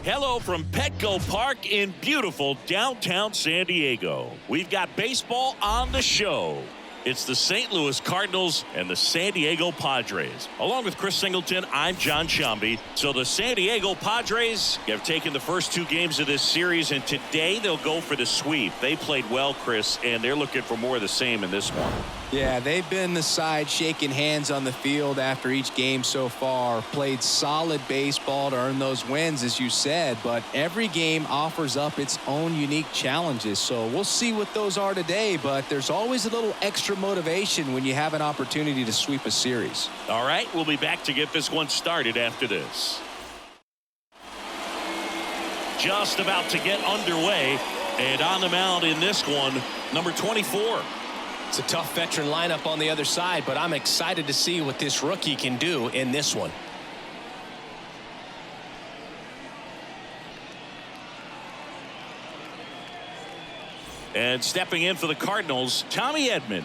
Hello from Petco Park in beautiful downtown San Diego. We've got baseball on the show. It's the St. Louis Cardinals and the San Diego Padres. Along with Chris Singleton, I'm John Shambi. So the San Diego Padres have taken the first two games of this series, and today they'll go for the sweep. They played well, Chris, and they're looking for more of the same in this one. Yeah, they've been the side shaking hands on the field after each game so far. Played solid baseball to earn those wins, as you said, but every game offers up its own unique challenges. So we'll see what those are today, but there's always a little extra motivation when you have an opportunity to sweep a series. All right, we'll be back to get this one started after this. Just about to get underway, and on the mound in this one, number 24. It's a tough veteran lineup on the other side, but I'm excited to see what this rookie can do in this one. And stepping in for the Cardinals, Tommy Edman.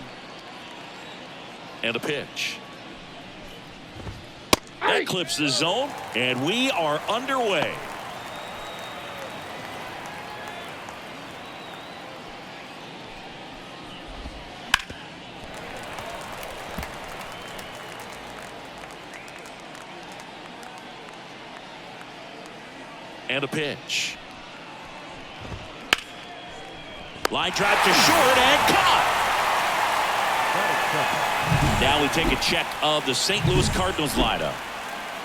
And a pitch. That clips the zone, and we are underway. And a pitch. Line drive to short and caught. Now we take a check of the St. Louis Cardinals lineup.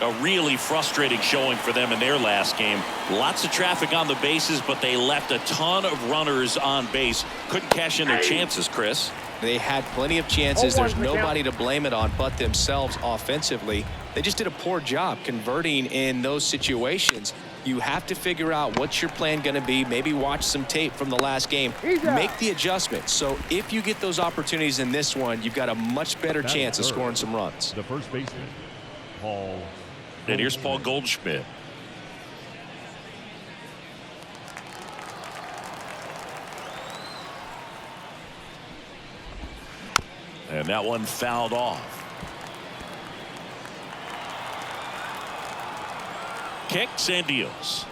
A really frustrating showing for them in their last game. Lots of traffic on the bases, but they left a ton of runners on base. Couldn't cash in their chances, Chris. They had plenty of chances. There's nobody to blame it on but themselves offensively. They just did a poor job converting in those situations. You have to figure out what's your plan going to be. Maybe watch some tape from the last game. Make the adjustment. So if you get those opportunities in this one, you've got a much better chance of scoring some runs. The first baseman, Paul. And here's Paul Goldschmidt. And that one fouled off. Kicks and deals.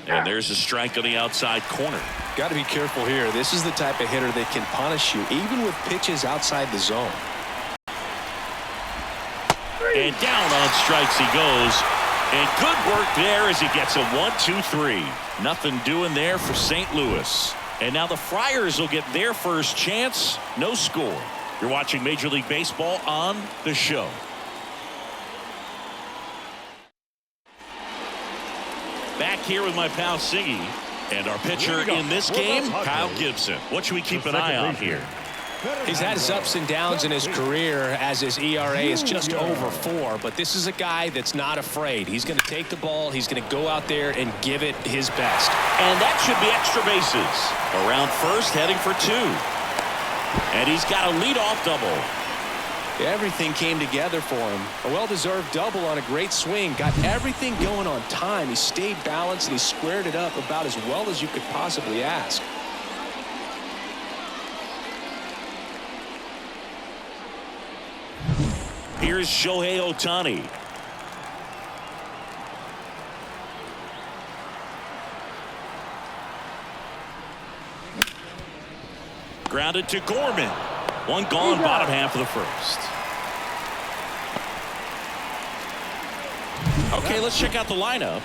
And there's a strike on the outside corner. Got to be careful here. This is the type of hitter that can punish you even with pitches outside the zone. And down on strikes he goes. And good work there as he gets a 1-2-3. Nothing doing there for St. Louis. And now the Friars will get their first chance. No score. You're watching Major League Baseball on the show. Back here with my pal Siggy. And our pitcher in this game, Kyle Gibson. What should we keep an eye on here? He's had his ups and downs in his career as his ERA is just over 4. But this is a guy that's not afraid. He's going to take the ball. He's going to go out there and give it his best. And that should be extra bases. Around first, heading for 2. And he's got a leadoff double. Everything came together for him. A well-deserved double on a great swing. Got everything going on time. He stayed balanced and he squared it up about as well as you could possibly ask. Here's Shohei Ohtani. Grounded to Gorman. One gone, bottom half of the first. Okay, let's check out the lineup.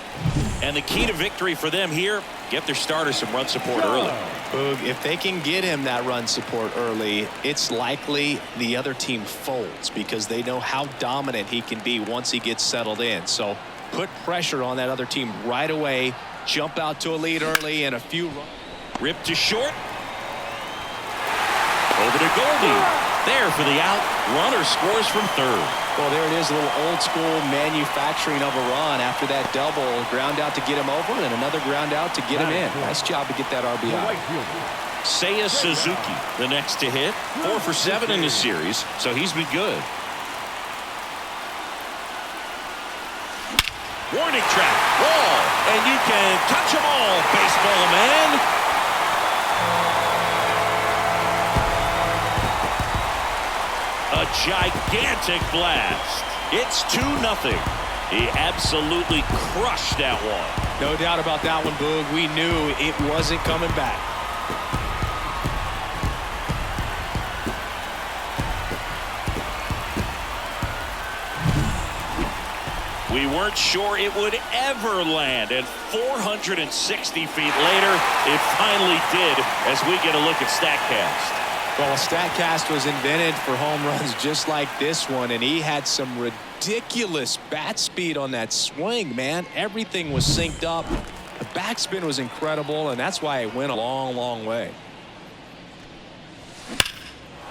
And the key to victory for them here, get their starter some run support early. Boog, if they can get him that run support early, it's likely the other team folds because they know how dominant he can be once he gets settled in. So put pressure on that other team right away. Jump out to a lead early and a few runs. Ripped to short. Over to Goldie. There for the out. Runner scores from third. Well, there it is, a little old school manufacturing of a run after that double. Ground out to get him over and another ground out to get him in. Nice job to get that RBI. Seiya Suzuki, the next to hit. 4 for 7 in the series, so he's been good. Warning track, ball, and you can touch them all, baseball man. A gigantic blast. It's 2-0. He absolutely crushed that one. No doubt about that one, Boog. We knew it wasn't coming back. We weren't sure it would ever land, and 460 feet later, it finally did as we get a look at StatCast. Well, StatCast was invented for home runs just like this one, and he had some ridiculous bat speed on that swing, man. Everything was synced up. The backspin was incredible, and that's why it went a long, long way.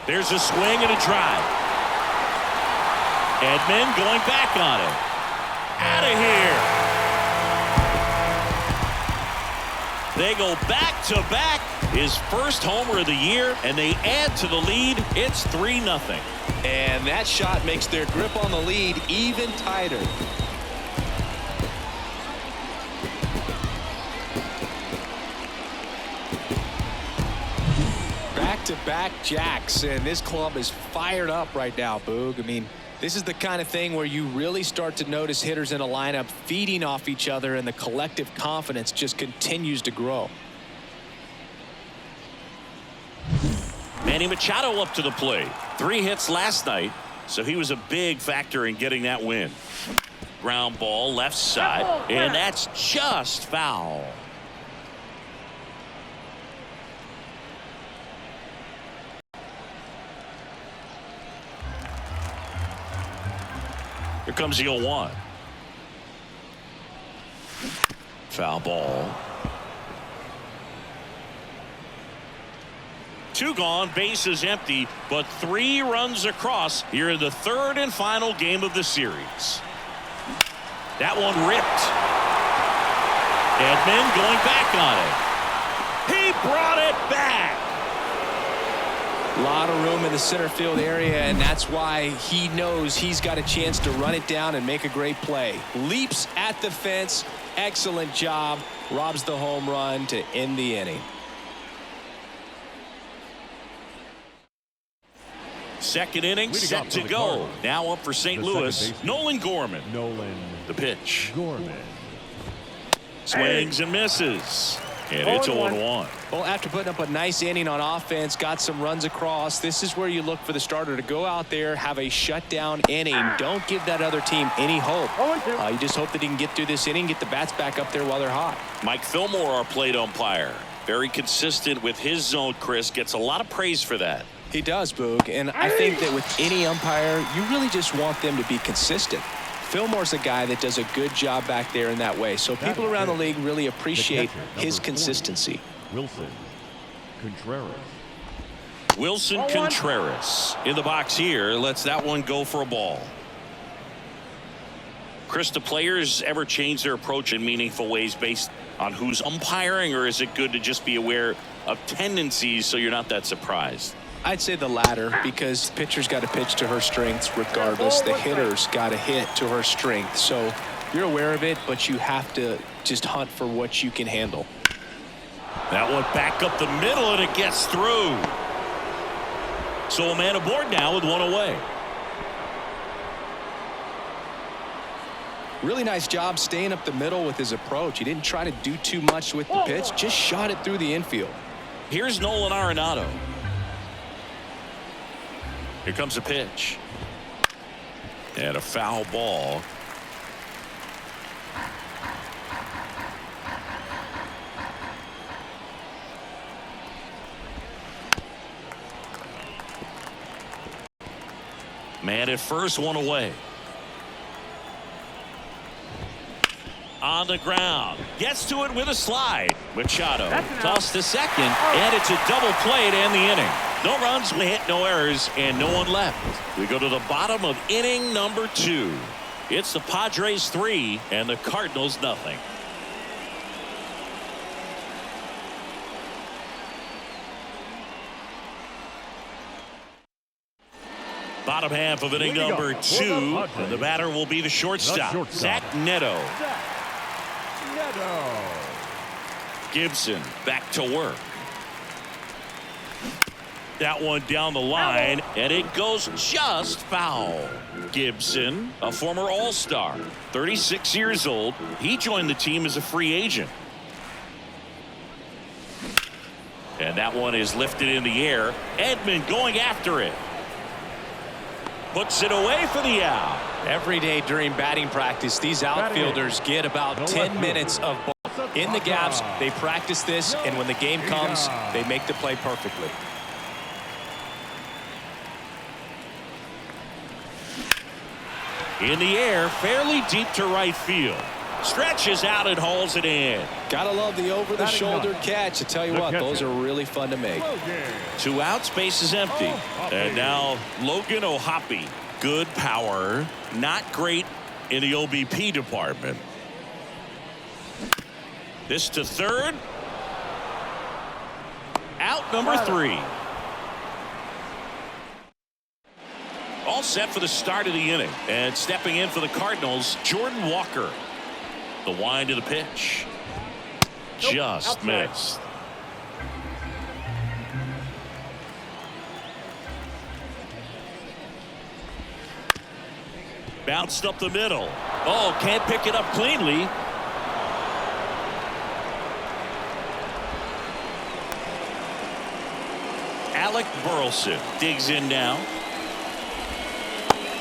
There's a swing and a drive. Edman going back on it. Out of here. They go back to back. His first homer of the year, and they add to the lead. It's 3-0. And that shot makes their grip on the lead even tighter. Back-to-back jacks, and this club is fired up right now, Boog. I mean, this is the kind of thing where you really start to notice hitters in a lineup feeding off each other, and the collective confidence just continues to grow. Manny Machado up to the plate. 3 hits last night, so he was a big factor in getting that win. Ground ball left side, and that's just foul. Here comes the 0-1. Foul ball. 2 gone, bases empty, but 3 runs across here in the 3rd and final game of the series. That one ripped. Edman going back on it. He brought it back. A lot of room in the center field area, and that's why he knows he's got a chance to run it down and make a great play. Leaps at the fence. Excellent job. Robs the home run to end the inning. Second inning set to go. Now up for St. Louis, Nolan Gorman. The pitch. Swings and misses. And it's 0-1. Well, after putting up a nice inning on offense, got some runs across, this is where you look for the starter to go out there, have a shutdown inning. Don't give that other team any hope. You just hope that he can get through this inning, get the bats back up there while they're hot. Mike Fillmore, our plate umpire. Very consistent with his zone, Chris. Gets a lot of praise for that. He does, Boog, and I think that with any umpire, you really just want them to be consistent. Fillmore's a guy that does a good job back there in that way, so people around the league really appreciate his consistency. Wilson Contreras in the box here. Lets that one go for a ball. Chris, do players ever change their approach in meaningful ways based on who's umpiring, or is it good to just be aware of tendencies so you're not that surprised? I'd say the latter, because the pitcher's got to pitch to her strengths regardless. The hitter's got to hit to her strength. So you're aware of it, but you have to just hunt for what you can handle. That one back up the middle, and it gets through. So a man aboard now with 1 away. Really nice job staying up the middle with his approach. He didn't try to do too much with the pitch, just shot it through the infield. Here's Nolan Arenado. Here comes a pitch. And a foul ball. Man at first, 1 away. On the ground. Gets to it with a slide. Machado tossed to second, and it's a double play to end the inning. No runs, we hit, no errors, and no one left. We go to the bottom of inning number 2. It's the Padres 3 and the Cardinals nothing. Bottom half of inning number 2, and the batter will be the shortstop, Zach Neto. Gibson back to work. That one down the line, and it goes just foul. Gibson, a former All-Star, 36 years old. He joined the team as a free agent. And that one is lifted in the air. Edman going after it. Puts it away for the out. Every day during batting practice, these outfielders get about 10 minutes of ball in the gaps. They practice this, and when the game comes, they make the play perfectly. In the air, fairly deep to right field. Stretches out and hauls it in. Gotta love the over-the-shoulder catch. I tell you what, those are really fun to make. 2 outs, base is empty. And now Logan O'Hoppe. Good power, not great in the OBP department. This to third. Out number 3. All set for the start of the inning. And stepping in for the Cardinals, Jordan Walker. The wind of the pitch. Just missed. Bounced up the middle. Oh, can't pick it up cleanly. Alec Burleson digs in now.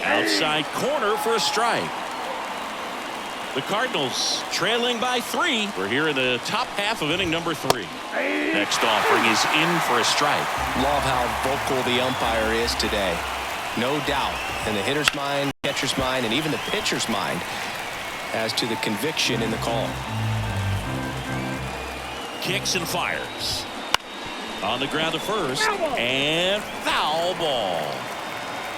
Outside corner for a strike. The Cardinals trailing by 3. We're here in the top half of inning number 3. Next offering is in for a strike. Love how vocal the umpire is today. No doubt in the hitter's mind, catcher's mind, and even the pitcher's mind as to the conviction in the call. Kicks and fires. On the ground to first. And foul ball.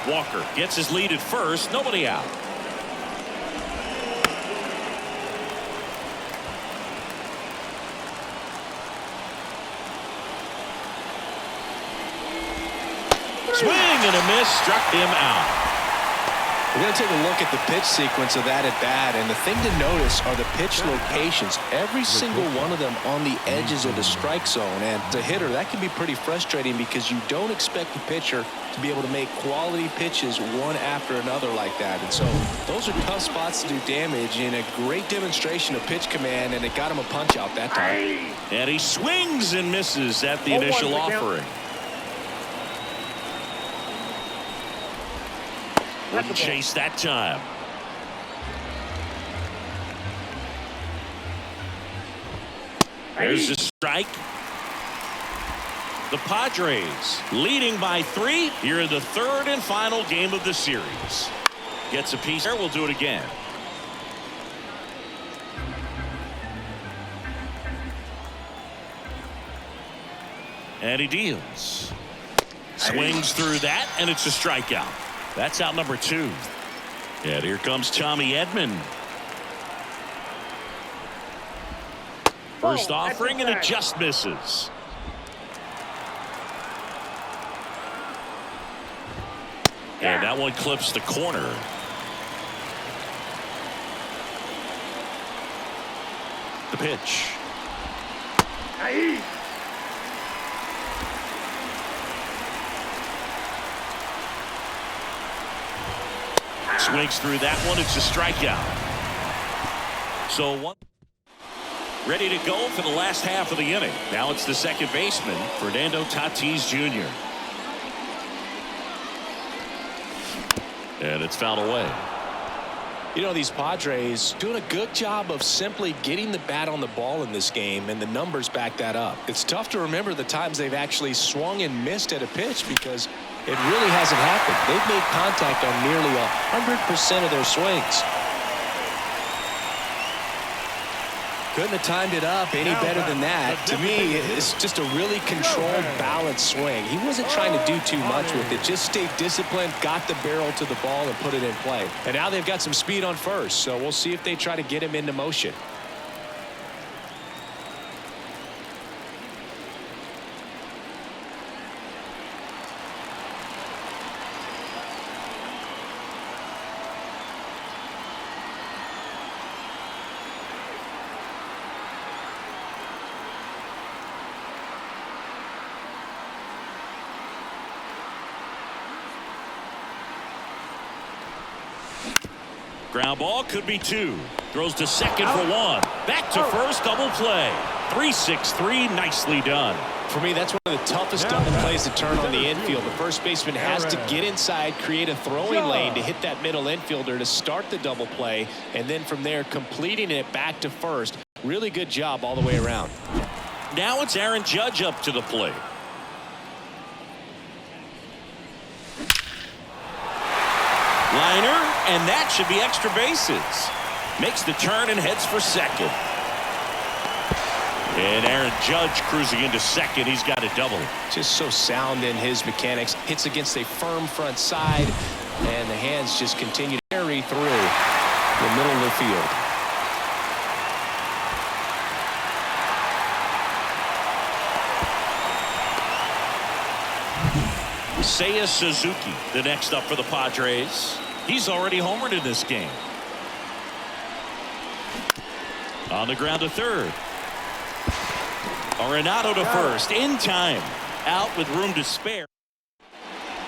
Walker gets his lead at first. Nobody out. Swing and a miss, struck him out. We're going to take a look at the pitch sequence of that at bat, and the thing to notice are the pitch locations. Every single one of them on the edges of the strike zone, and as a hitter, that can be pretty frustrating because you don't expect the pitcher to be able to make quality pitches one after another like that. And so those are tough spots to do damage, and a great demonstration of pitch command, and it got him a punch out that time. And he swings and misses at the initial offering. Wouldn't chase that time. There's the strike. The Padres leading by 3 here in the 3rd and final game of the series. Gets a piece there. We'll do it again. And he deals. Swings through that, and it's a strikeout. That's out number 2. And here comes Tommy Edman. First offering, and it just misses. And that one clips the corner. The pitch. Swings through that one. It's a strikeout. So one ready to go for the last half of the inning. Now it's the second baseman, Fernando Tatis Jr. And it's fouled away. You know, these Padres doing a good job of simply getting the bat on the ball in this game, and the numbers back that up. It's tough to remember the times they've actually swung and missed at a pitch because it really hasn't happened. They've made contact on nearly 100% of their swings. Couldn't have timed it up any better than that. To me, it's just a really controlled, balanced swing. He wasn't trying to do too much with it. Just stayed disciplined, got the barrel to the ball, and put it in play. And now they've got some speed on first, so we'll see if they try to get him into motion. Ground ball could be 2. Throws to second for 1. Back to first, double play. 3-6-3, nicely done. For me, that's one of the toughest double plays to turn on the infield. The first baseman has to get inside, create a throwing lane to hit that middle infielder to start the double play, and then from there completing it back to first. Really good job all the way around. Now it's Aaron Judge up to the plate. Liner, and that should be extra bases. Makes the turn and heads for second. And Aaron Judge cruising into second. He's got a double. Just so sound in his mechanics. Hits against a firm front side, and the hands just continue to carry through the middle of the field. Seiya Suzuki, the next up for the Padres. He's already homered in this game. On the ground to third. Arenado to first in time. Out with room to spare.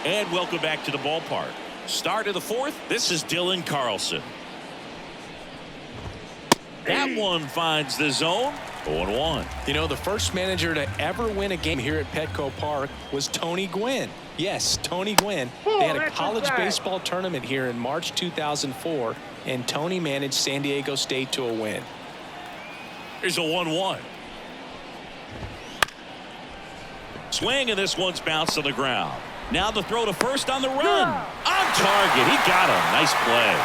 And welcome back to the ballpark. Start of the fourth. This is Dylan Carlson. That one finds the zone. 0-1. You know, the first manager to ever win a game here at Petco Park was Tony Gwynn. Yes, Tony Gwynn. They had a college baseball tournament here in March 2004, and Tony managed San Diego State to a win. Here's a 1-1. Swing, and this one's bounced on the ground. Now the throw to first on the run. On target. He got him. Nice play.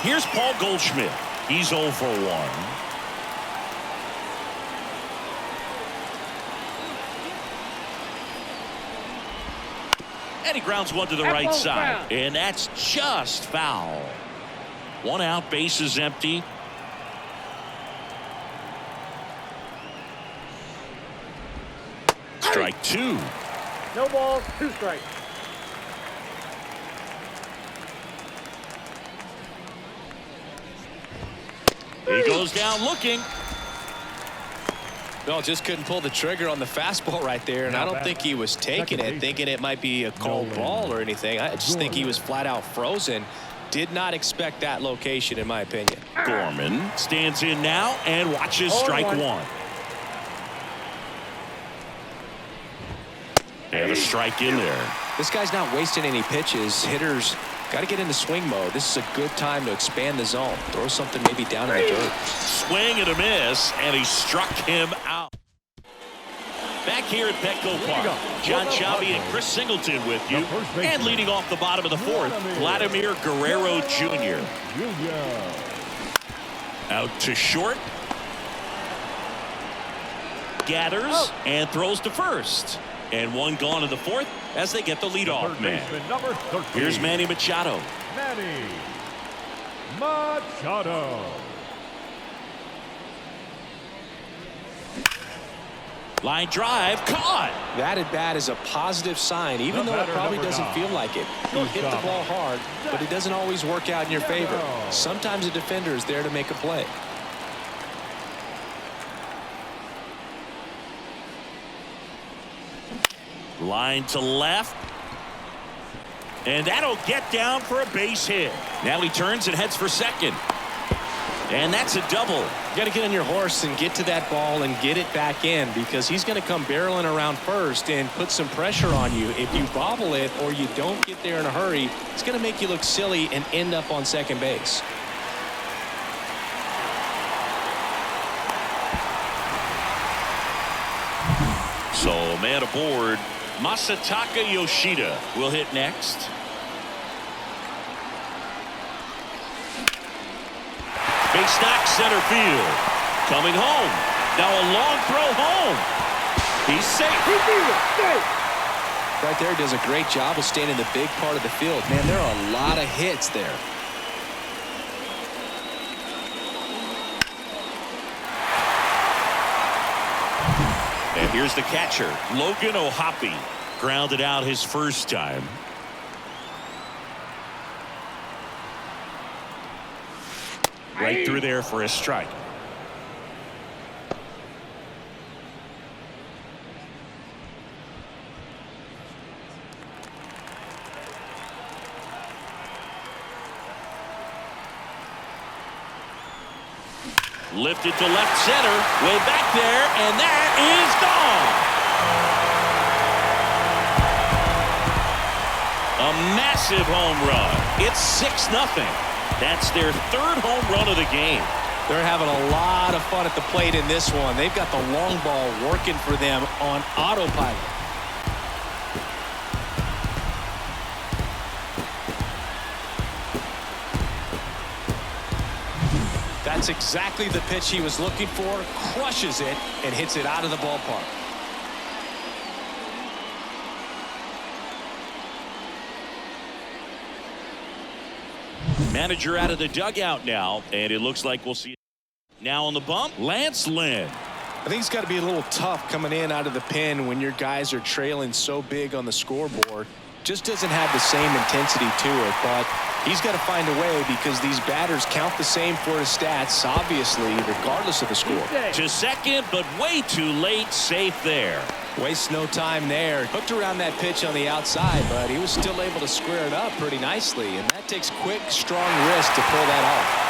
Here's Paul Goldschmidt. He's 0 for 1. And he grounds one to the right side. And that's just foul. 1 out, base is empty. Strike 2. No balls, 2 strikes. He goes down looking. Well, just couldn't pull the trigger on the fastball right there, and I don't think he was taking it, thinking it might be a called ball or anything. I just think he was flat out frozen. Did not expect that location, in my opinion. Gorman stands in now and watches strike 1. And a strike in there. This guy's not wasting any pitches. Hitters got to get into swing mode. This is a good time to expand the zone. Throw something maybe down in the dirt. Swing and a miss, and he struck him out. Back here at Petco Park, John Chavi and Chris Singleton with you. And leading off the bottom of the fourth, Vladimir Guerrero Jr. Out to short. Gathers and throws to first. And 1 gone in the fourth as they get the leadoff man. Here's Manny Machado. Manny Machado. Line drive, caught. That at bat is a positive sign, even though it probably doesn't feel like it. You hit the ball hard, but it doesn't always work out in your favor. Sometimes a defender is there to make a play. Line to left. And that'll get down for a base hit. Now he turns and heads for second. And that's a double. You got to get on your horse and get to that ball and get it back in, because he's going to come barreling around first and put some pressure on you. If you bobble it or you don't get there in a hurry, it's going to make you look silly and end up on second base. So man aboard. Masataka Yoshida will hit next. Base knock center field. Coming home. Now a long throw home. He's safe. Right there, does a great job of staying in the big part of the field. Man, there are a lot of hits there. And here's the catcher, Logan O'Hoppe. Grounded out his first time. Right through there for a strike. Lifted to left center, way back there, and that is gone. A massive home run. It's 6-0. That's their third home run of the game. They're having a lot of fun at the plate in this one. They've got the long ball working for them on autopilot. That's exactly the pitch he was looking for. Crushes it and hits it out of the ballpark. Manager out of the dugout now, and it looks like we'll see it. Now on the bump, Lance Lynn. I think it's got to be a little tough coming in out of the pen when your guys are trailing so big on the scoreboard. Just doesn't have the same intensity to it, but he's got to find a way because these batters count the same for his stats, obviously, regardless of the score. To second, but way too late. Safe there. Wastes no time there. Hooked around that pitch on the outside, but he was still able to square it up pretty nicely, and that takes quick, strong wrist to pull that off.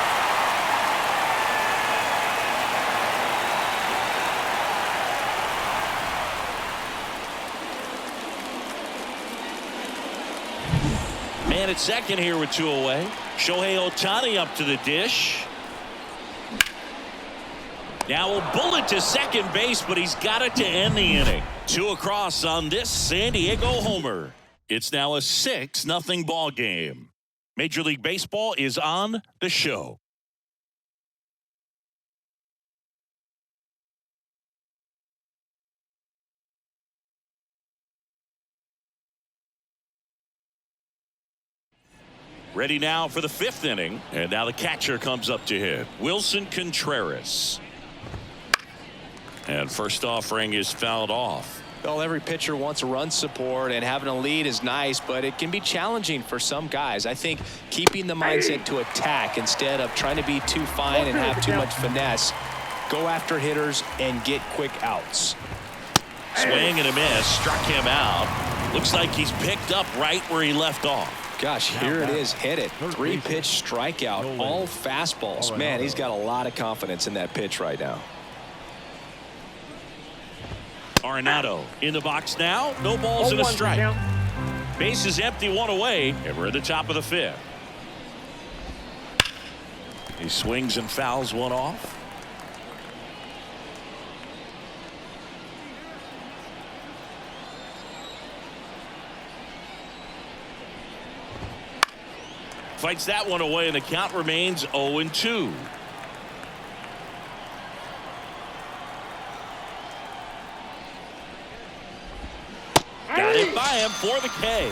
Man at second here with 2 away. Shohei Ohtani up to the dish. Now a bullet to second base, but he's got it to end the inning. 2 across on this San Diego homer. It's now a 6-0 ball game. Major League Baseball is on the show. Ready now for the 5th inning, and now the catcher comes up to hit. Wilson Contreras. And first offering is fouled off. Well, every pitcher wants a run support, and having a lead is nice, but it can be challenging for some guys. I think keeping the mindset to attack instead of trying to be too fine and have too much finesse. Go after hitters and get quick outs. Swing and a miss. Struck him out. Looks like he's picked up right where he left off. Gosh, here it is. Hit it. 3-pitch strikeout. All fastballs. Man, he's got a lot of confidence in that pitch right now. Arenado in the box now. No balls and a strike. Base is empty, 1 away, and we're at the top of the 5th. He swings and fouls one off. Fights that one away, and the count remains 0-2. Got it by him for the K.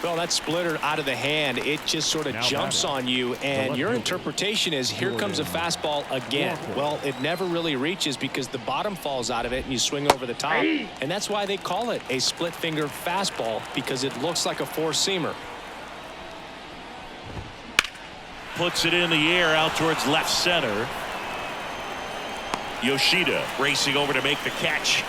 Well, that splitter out of the hand, it just sort of jumps on you, and your interpretation is here comes a fastball again. Well, it never really reaches because the bottom falls out of it and you swing over the top, and that's why they call it a split finger fastball, because it looks like a four-seamer. Puts it in the air out towards left center. Yoshida racing over to make the catch.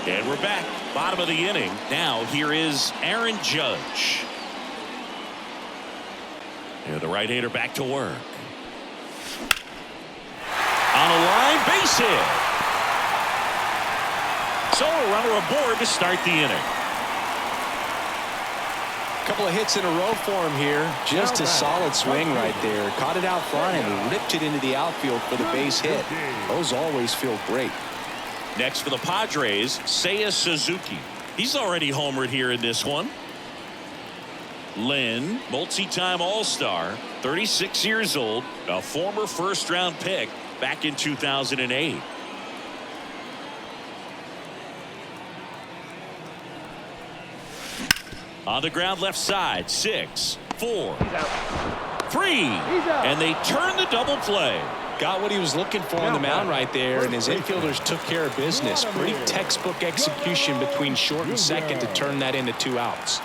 And we're back. Bottom of the inning. Now here is Aaron Judge. And the right-hander back to work. On a line, base hit. So a runner aboard to start the inning. Couple of hits in a row for him here. Just a solid swing right there. Caught it out front and ripped it into the outfield for the base hit. Those always feel great. Next for the Padres, Seiya Suzuki. He's already homered here in this one. Lynn, multi-time All-Star, 36 years old, a former first-round pick back in 2008. On the ground left side, 6, 4, 3, and they turn the double play. Got what he was looking for on the mound right there, and his infielders took care of business. Pretty textbook execution between short and second to turn that into 2 outs.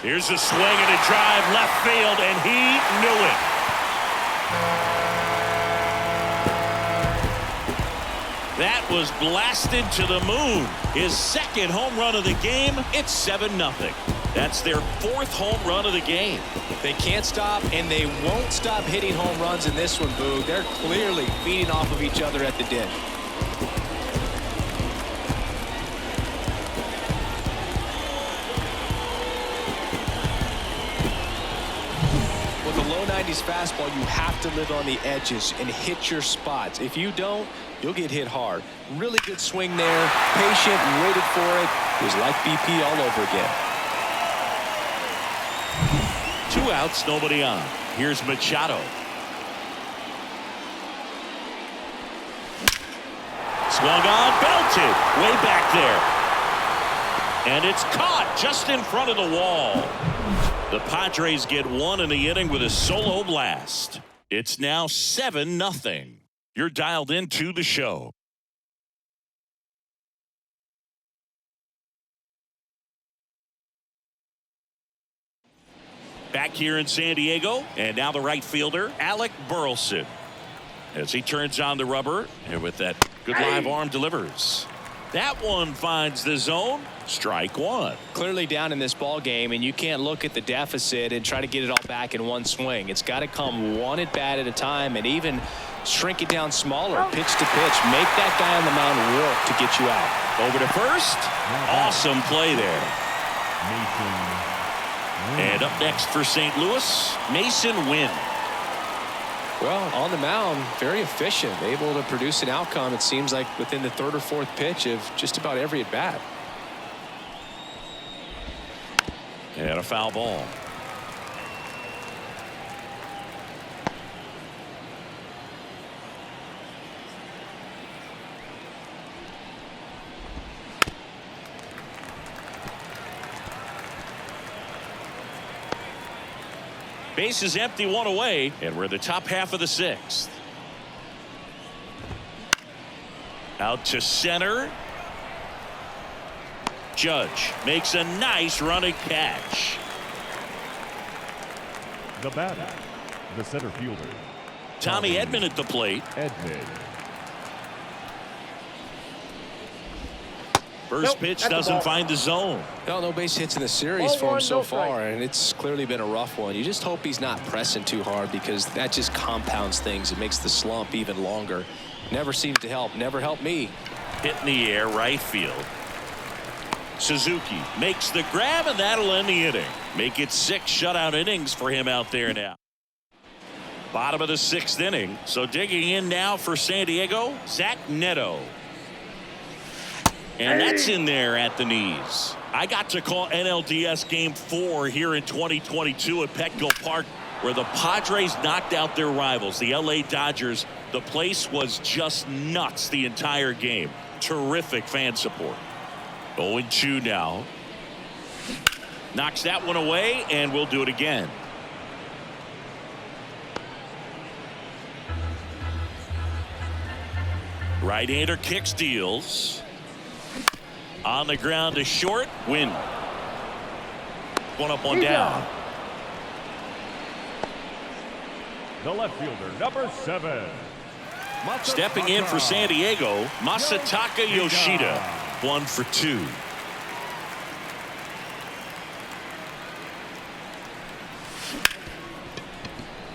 Here's a swing and a drive left field, and he knew it. That was blasted to the moon. His second home run of the game. It's 7-0. That's their 4th home run of the game. They can't stop, and they won't stop hitting home runs in this one, Boo. They're clearly feeding off of each other at the den. With a low 90s fastball, you have to live on the edges and hit your spots. If you don't, you'll get hit hard. Really good swing there. Patient, waited for it. It was like BP all over again. 2 outs, nobody on. Here's Machado. Swung on, belted, way back there. And it's caught just in front of the wall. The Padres get 1 in the inning with a solo blast. It's now 7-0. You're dialed into the show. Back here in San Diego, and now the right fielder, Alec Burleson. As he turns on the rubber, and with that good live arm delivers. That one finds the zone. Strike 1. Clearly down in this ball game, and you can't look at the deficit and try to get it all back in one swing. It's got to come one at bat at a time, and even shrink it down smaller, pitch to pitch. Make that guy on the mound work to get you out. Over to first. Awesome play there. And up next for St. Louis, Mason Wynn. Well, on the mound, very efficient, able to produce an outcome, it seems like, within the 3rd or 4th pitch of just about every at bat. And a foul ball. Base is empty, 1 away, and we're in the top half of the 6th. Out to center. Judge makes a nice running catch. The batter, the center fielder, Tommy Edman at the plate. Edman. First pitch doesn't find the zone. No base hits in the series for him so far, and it's clearly been a rough one. You just hope he's not pressing too hard, because that just compounds things. It makes the slump even longer. Never seems to help. Never helped me. Hit in the air, right field. Suzuki makes the grab, and that'll end the inning. Make it 6 shutout innings for him out there now. Bottom of the 6th inning. So digging in now for San Diego, Zach Neto. And that's in there at the knees. I got to call NLDS Game 4 here in 2022 at Petco Park, where the Padres knocked out their rivals, the LA Dodgers. The place was just nuts the entire game. Terrific fan support. 0-2 now. Knocks that one away, and we'll do it again. Right-hander kicks, deals. On the ground to short. Win. 1 up, 1 down. The left fielder, number 7. Stepping in for San Diego, Masataka Yoshida. 1 for 2.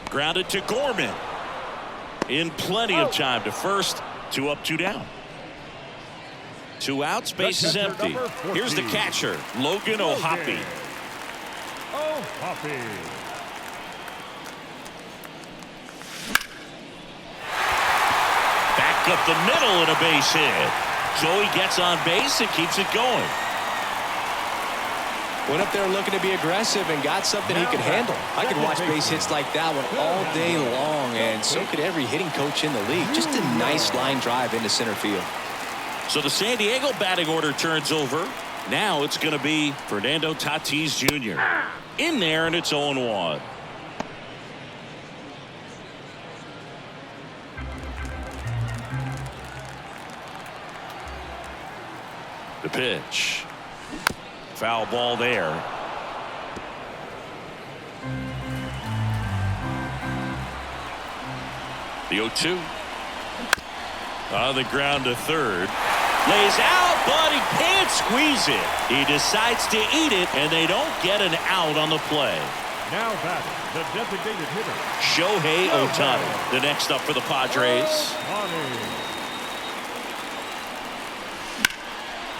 Grounded to Gorman. In plenty of time to first. 2 up, 2 down. 2 outs, base is empty. Here's the catcher, Logan O'Hoppe. Back up the middle and a base hit. Joey gets on base and keeps it going. Went up there looking to be aggressive and got something he could handle. I could watch base hits like that one all day long, and so could every hitting coach in the league. Just a nice line drive into center field. So the San Diego batting order turns over. Now it's going to be Fernando Tatis Jr. in there, and it's 0-1. The pitch. Foul ball there. The 0-2. On the ground to third. Lays out, but he can't squeeze it. He decides to eat it, and they don't get an out on the play. Now batting, the designated hitter, Shohei Ohtani, the next up for the Padres.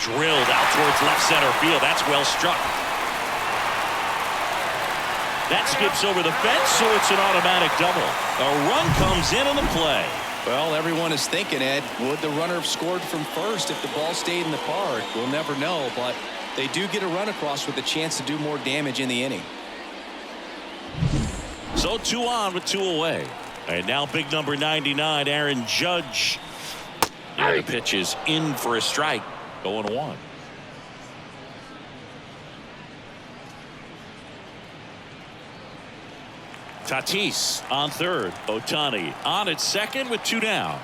Drilled out towards left center field. That's well struck. That skips over the fence, so it's an automatic double. A run comes in on the play. Well, everyone is thinking, Ed, would the runner have scored from first if the ball stayed in the park? We'll never know, but they do get a run across with a chance to do more damage in the inning. So 2 on with 2 away. And now big number 99, Aaron Judge. And the pitch is in for a strike. 0-1. Tatis on third. Ohtani on at second with 2 down.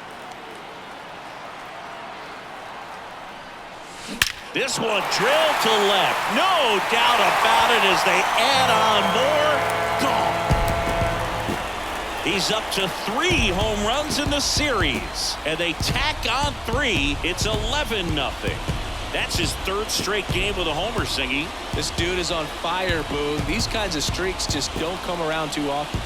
This one drilled to left. No doubt about it as they add on more. Gone. He's up to 3 home runs in the series. And they tack on 3. It's 11-0. That's his 3rd straight game with a homer, Singy. This dude is on fire, Boone. These kinds of streaks just don't come around too often.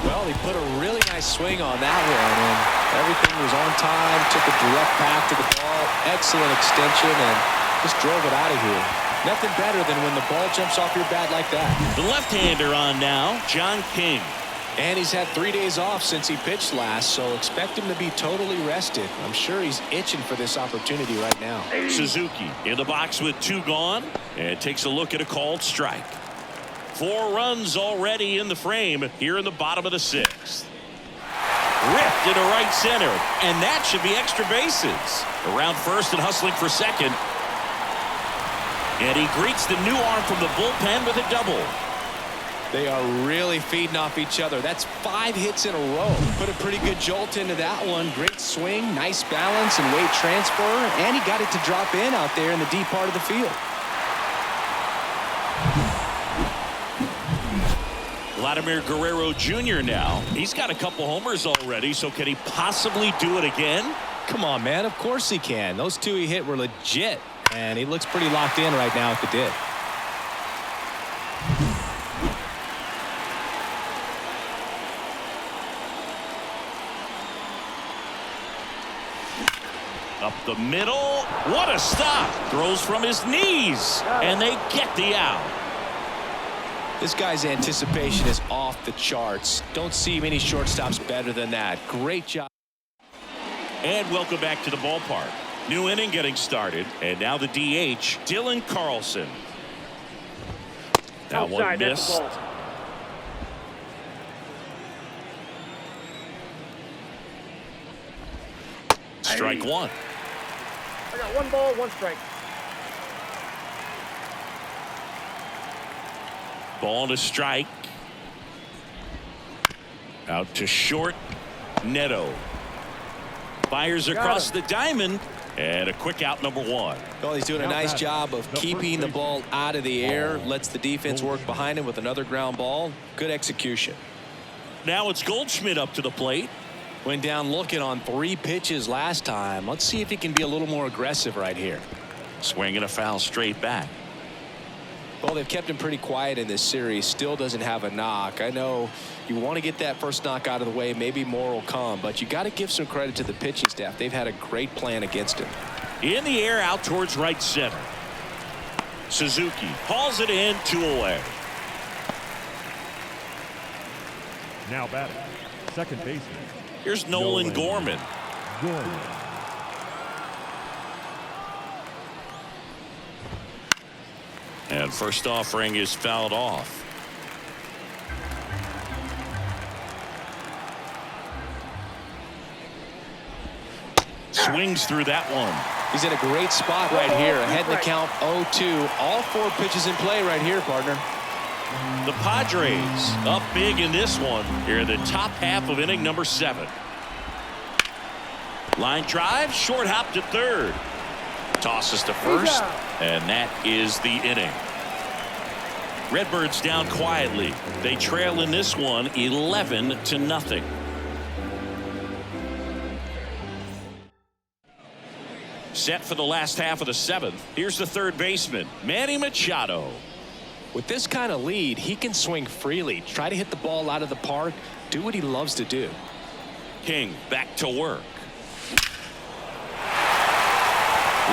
Well, he put a really nice swing on that one, and everything was on time, took a direct path to the ball, excellent extension, and just drove it out of here. Nothing better than when the ball jumps off your bat like that. The left-hander on now, John King. And he's had 3 days off since he pitched last, so expect him to be totally rested. I'm sure he's itching for this opportunity right now. Suzuki in the box with 2 gone and takes a look at a called strike. 4 runs already in the frame here in the bottom of the 6th. Ripped into right center, and that should be extra bases. Around first and hustling for second. And he greets the new arm from the bullpen with a double. They are really feeding off each other. That's 5 hits in a row. Put a pretty good jolt into that one. Great swing, nice balance and weight transfer, and he got it to drop in out there in the deep part of the field. Vladimir Guerrero Jr. now. He's got a couple homers already, so can he possibly do it again? Come on, man. Of course he can. Those 2 he hit were legit, and he looks pretty locked in right now at the dip. Up the middle. What a stop. Throws from his knees. And they get the out. This guy's anticipation is off the charts. Don't see many shortstops better than that. Great job. And welcome back to the ballpark. New inning getting started. And now the DH, Dylan Carlson. That one missed. Strike 1. I got 1 ball, 1 strike. Ball to strike. Out to short. Neto fires across the diamond, and a quick out, number 1. Well, he's doing a nice job of keeping the ball out of the air. Lets the defense work behind him with another ground ball. Good execution. Now it's Goldschmidt up to the plate. Went down looking on 3 pitches last time. Let's see if he can be a little more aggressive right here. Swinging a foul straight back. Well, they've kept him pretty quiet in this series. Still doesn't have a knock. I know you want to get that first knock out of the way. Maybe more will come, but you got to give some credit to the pitching staff. They've had a great plan against him. In the air out towards right center. Suzuki hauls it in, 2 away. now batting, second baseman. Here's Nolan Gorman. And first offering is fouled off. Swings through that one. He's in a great spot right here. Ahead in the count 0-2. All 4 pitches in play right here, partner. The Padres up big in this one here in the top half of inning number 7. Line drive, short hop to third. Tosses to first, and that is the inning. Redbirds down quietly. They trail in this one 11-0. Set for the last half of the seventh. Here's the third baseman, Manny Machado. With this kind of lead, he can swing freely, try to hit the ball out of the park, do what he loves to do. King back to work.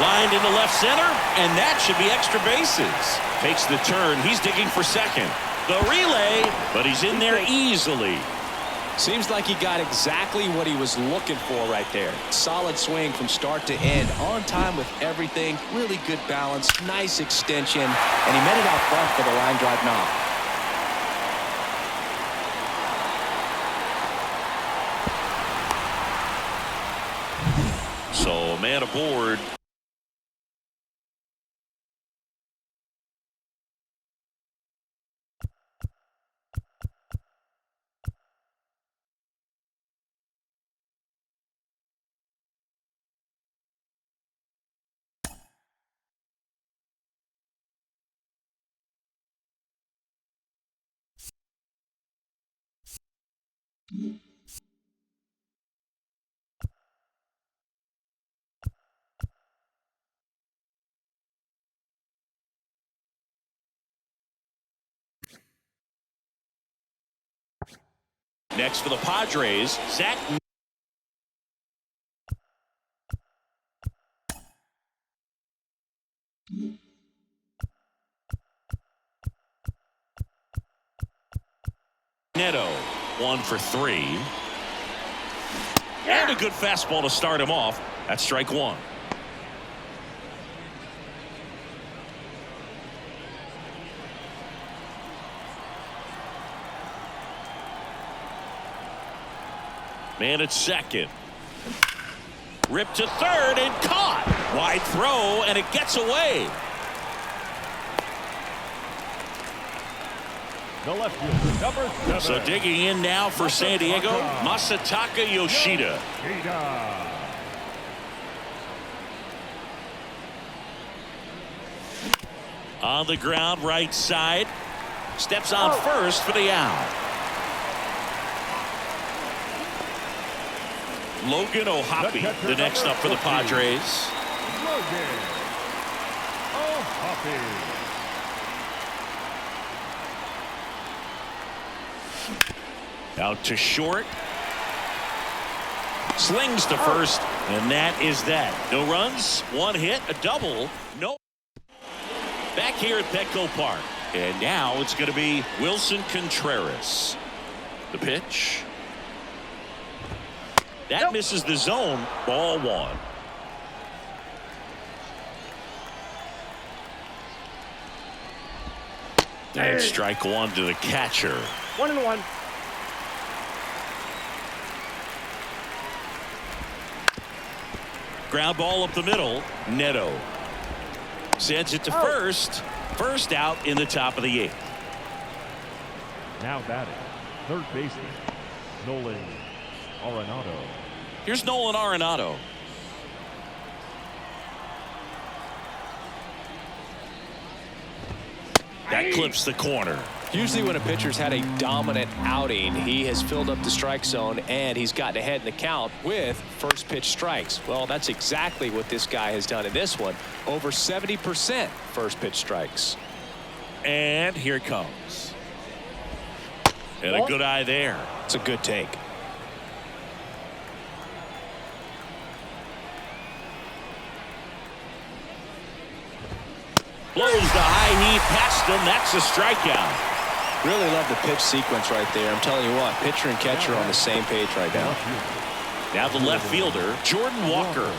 Lined into left center, and that should be extra bases. Takes the turn. He's digging for second. The relay, but he's in there easily. Seems like he got exactly what he was looking for right there. Solid swing from start to end, on time with everything, really good balance, nice extension, and he met it out front for the line drive knock. So a man aboard. Next for the Padres, Zach. Neto, 1 for 3. And a good fastball to start him off. That's strike one. Man at second. Ripped to third and caught. Wide throw, and it gets away. The left fielder, number 7. So digging in now for San Diego, Masataka Yoshida. On the ground, right side. Steps on first for the out. Logan O'Hoppe, the next up for the Padres. Logan O'Hoppe. Out to short. Slings to first, and that is that. No runs, one hit, a double, no. Back here at Petco Park, and now it's going to be Wilson Contreras. The pitch. That misses the zone. Ball one. And strike one to the catcher. 1-1. Ground ball up the middle. Neto sends it to first. First out in the top of the 8th. Now batting, third baseman, Nolan Arenado. Here's Nolan Arenado. That clips the corner. Usually when a pitcher's had a dominant outing, he has filled up the strike zone and he's gotten ahead in the count with first pitch strikes. Well, that's exactly what this guy has done in this one. Over 70% first pitch strikes. And here it comes. And a good eye there. It's a good take. Blows the high heat past him. That's a strikeout. Really love the pitch sequence right there. I'm telling you what, pitcher and catcher on the same page right now. Now the left fielder, Jordan Walker.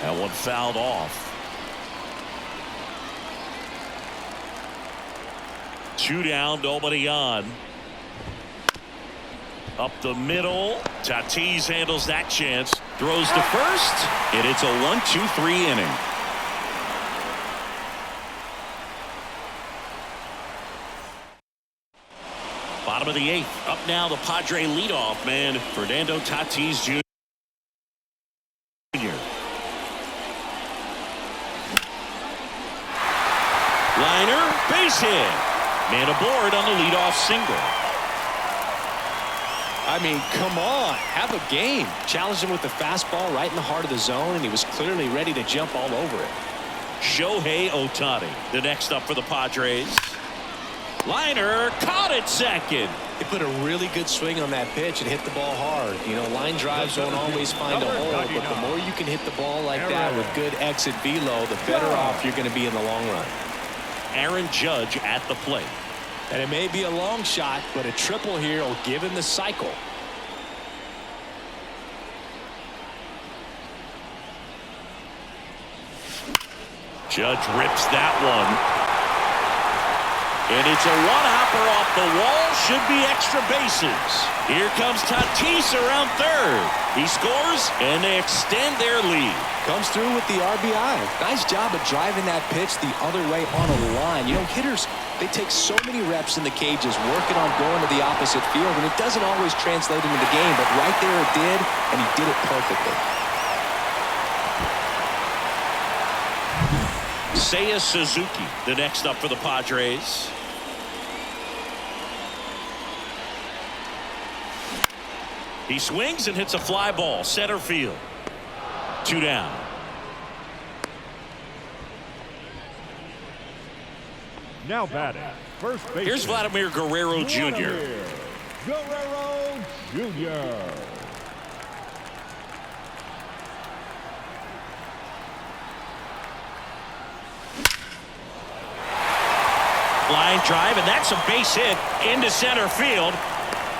That one fouled off. 2 down, nobody on. Up the middle. Tatis handles that chance. Throws to first. And it's a 1-2-3 inning. Bottom of the 8th. Up now the Padre leadoff man, Fernando Tatis Jr. Liner, base hit. Man aboard on the leadoff single. I mean, come on, have a game. Challenged him with the fastball right in the heart of the zone, and he was clearly ready to jump all over it. Shohei Ohtani, the next up for the Padres. Liner, caught at second. He put a really good swing on that pitch and hit the ball hard. You know, line drives don't always find a hole, but the more you can hit the ball like that with good exit velo, the better off you're going to be in the long run. Aaron Judge at the plate. And it may be a long shot, but a triple here will give him the cycle. Judge rips that one. And it's a one-hopper off the wall. Should be extra bases. Here comes Tatis around third. He scores, and they extend their lead. Comes through with the RBI. Nice job of driving that pitch the other way on a line. You know, hitters, they take so many reps in the cages working on going to the opposite field, and it doesn't always translate into the game, but right there it did, and he did it perfectly. Seiya Suzuki, the next up for the Padres. He swings and hits a fly ball, center field. 2 down. Now batting, first base. Here's Vladimir Guerrero Jr. Guerrero Jr. Line drive, and that's a base hit into center field.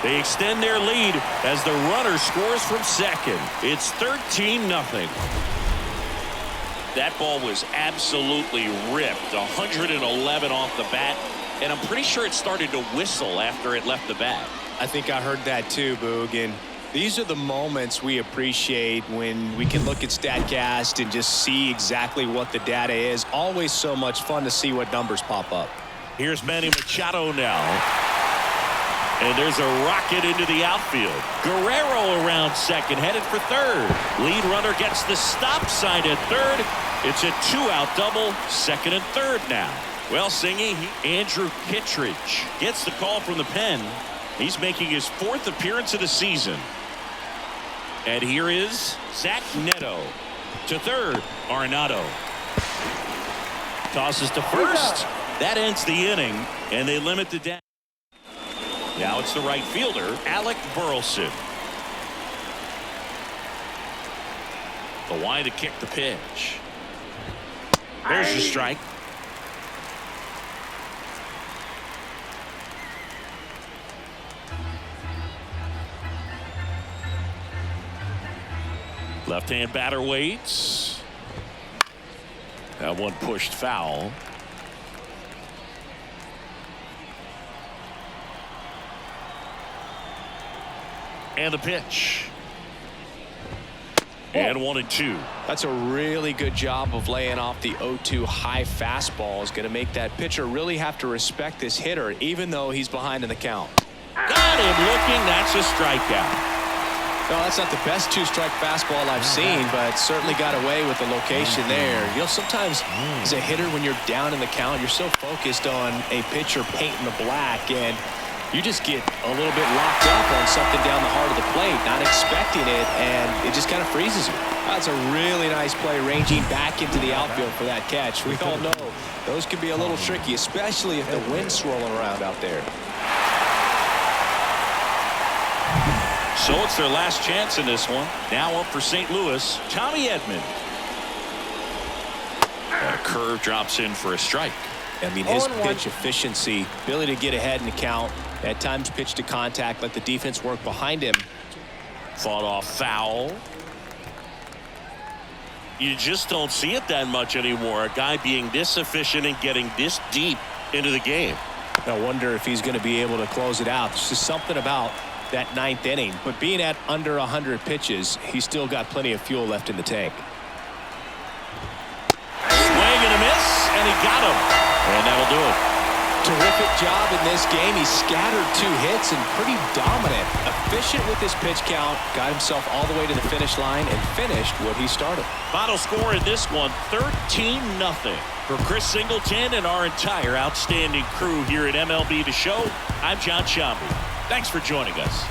They extend their lead as the runner scores from second. It's 13-0. That ball was absolutely ripped. 111 off the bat, and I'm pretty sure it started to whistle after it left the bat. I think I heard that too, Boog. And these are the moments we appreciate when we can look at StatCast and just see exactly what the data is. Always so much fun to see what numbers pop up. Here's Manny Machado now. And there's a rocket into the outfield. Guerrero around second, headed for third. Lead runner gets the stop sign at third. It's a 2-out double, second and third now. Well, Singy, Andrew Kittredge gets the call from the pen. He's making his 4th appearance of the season. And here is Zach Neto. To third, Arenado. Tosses to first. That ends the inning, and they limit the damage. Now it's the right fielder, Alec Burleson. The line to kick the pitch. There's the strike. Left-hand batter waits. That one pushed foul. And the pitch. And 1-2. That's a really good job of laying off the 0-2 high fastball. Is going to make that pitcher really have to respect this hitter, even though he's behind in the count. Got him looking. That's a strikeout. No, that's not the best 2-strike fastball I've seen, but certainly got away with the location there. You know, sometimes as a hitter, when you're down in the count, you're so focused on a pitcher painting the black, and you just get a little bit locked up on something down the heart of the plate, not expecting it, and it just kind of freezes you. That's a really nice play, ranging back into the outfield for that catch. We all know those can be a little tricky, especially if the wind's swirling around out there. So it's their last chance in this one. Now up for St. Louis, Tommy Edman. A curve drops in for a strike. I mean, his pitch efficiency, ability to get ahead in the count, at times pitch to contact, let the defense work behind him. Fought off foul. You just don't see it that much anymore. A guy being this efficient and getting this deep into the game. I wonder if he's going to be able to close it out. There's just something about that 9th inning, but being at under 100 pitches, he's still got plenty of fuel left in the tank. Swing and a miss, and he got him. And that'll do it. Terrific job in this game. He scattered 2 hits and pretty dominant. Efficient with his pitch count. Got himself all the way to the finish line and finished what he started. Final score in this one, 13-0. For Chris Singleton and our entire outstanding crew here at MLB The Show, I'm John Shambi. Thanks for joining us.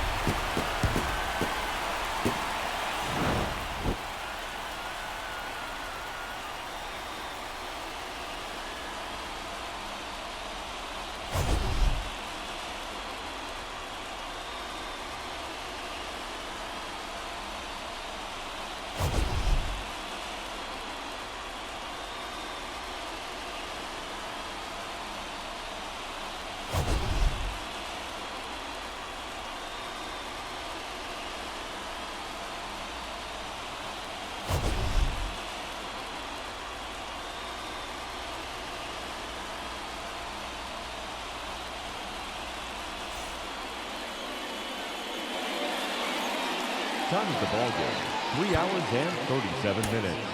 Time of the ball game, 3 hours and 37 minutes.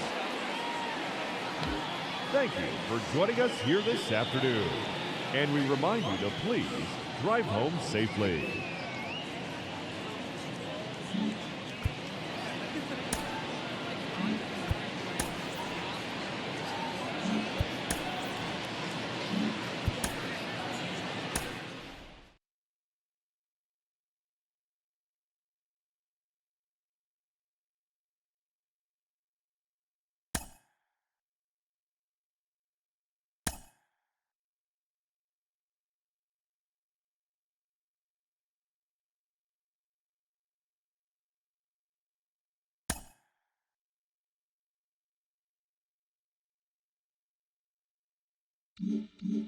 Thank you for joining us here this afternoon. And we remind you to please drive home safely. Mm-hmm.